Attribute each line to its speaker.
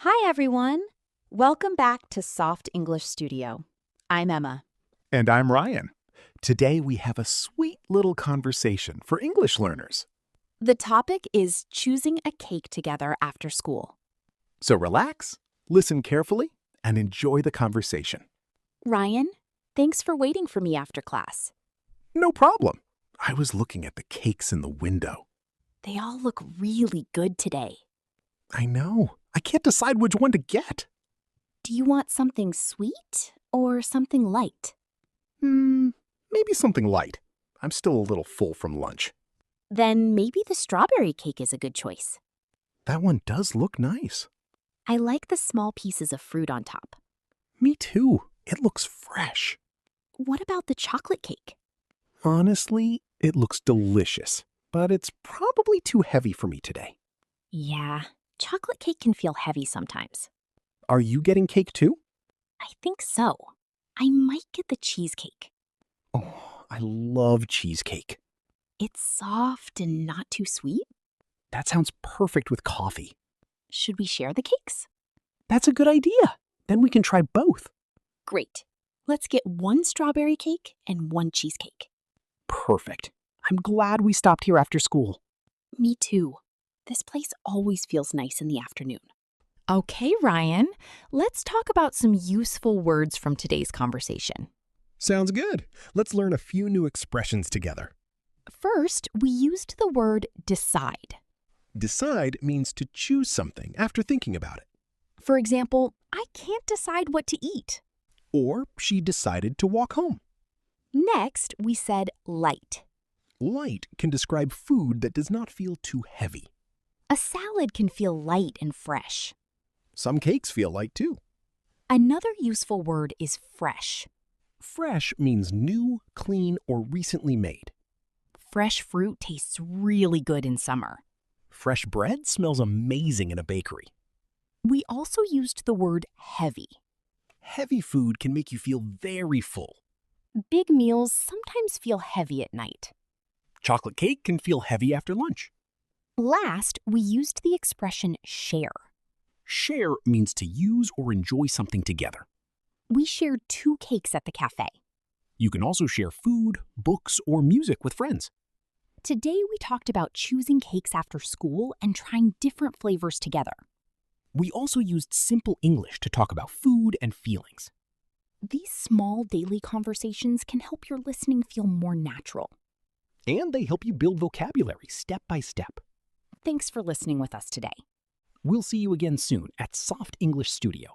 Speaker 1: Hi, everyone. Welcome back to Soft English Studio. I'm Emma.
Speaker 2: And I'm Ryan. Today we have a sweet little conversation for English learners.
Speaker 1: The topic is choosing a cake together after school.
Speaker 2: So relax, listen carefully, and enjoy the conversation.
Speaker 1: Ryan, thanks for waiting for me after class.
Speaker 2: No problem. I was looking at the cakes in the window.
Speaker 1: They all look really good today.
Speaker 2: I know. I can't decide which one to get.
Speaker 1: Do you want something sweet or something light?
Speaker 2: Maybe something light. I'm still a little full from lunch.
Speaker 1: Then maybe the strawberry cake is a good choice.
Speaker 2: That one does look nice.
Speaker 1: I like the small pieces of fruit on top.
Speaker 2: Me too. It looks fresh.
Speaker 1: What about the chocolate cake?
Speaker 2: Honestly, it looks delicious, but it's probably too heavy for me today.
Speaker 1: Yeah, chocolate cake can feel heavy sometimes.
Speaker 2: Are you getting cake too?
Speaker 1: I think so. I might get the cheesecake.
Speaker 2: Oh, I love cheesecake.
Speaker 1: It's soft and not too sweet.
Speaker 2: That sounds perfect with coffee.
Speaker 1: Should we share the cakes?
Speaker 2: That's a good idea. Then we can try both.
Speaker 1: Great. Let's get one strawberry cake and one cheesecake.
Speaker 2: Perfect. I'm glad we stopped here after school.
Speaker 1: Me too. This place always feels nice in the afternoon.
Speaker 3: Okay, Ryan, let's talk about some useful words from today's conversation.
Speaker 4: Sounds good. Let's learn a few new expressions together.
Speaker 3: First, we used the word decide.
Speaker 4: Decide means to choose something after thinking about it.
Speaker 3: For example, I can't decide what to eat.
Speaker 4: Or she decided to walk home.
Speaker 3: Next, we said light.
Speaker 4: Light can describe food that does not feel too heavy.
Speaker 3: A salad can feel light and fresh.
Speaker 4: Some cakes feel light too.
Speaker 3: Another useful word is fresh.
Speaker 4: Fresh means new, clean, or recently made.
Speaker 3: Fresh fruit tastes really good in summer.
Speaker 4: Fresh bread smells amazing in a bakery.
Speaker 3: We also used the word heavy.
Speaker 4: Heavy food can make you feel very full.
Speaker 3: Big meals sometimes feel heavy at night.
Speaker 4: Chocolate cake can feel heavy after lunch.
Speaker 3: Last, we used the expression share.
Speaker 4: Share means to use or enjoy something together.
Speaker 3: We shared 2 cakes at the cafe.
Speaker 4: You can also share food, books, or music with friends.
Speaker 3: Today, we talked about choosing cakes after school and trying different flavors together.
Speaker 4: We also used simple English to talk about food and feelings.
Speaker 3: These small daily conversations can help your listening feel more natural.
Speaker 4: And they help you build vocabulary step by step.
Speaker 3: Thanks for listening with us today.
Speaker 4: We'll see you again soon at Soft English Studio.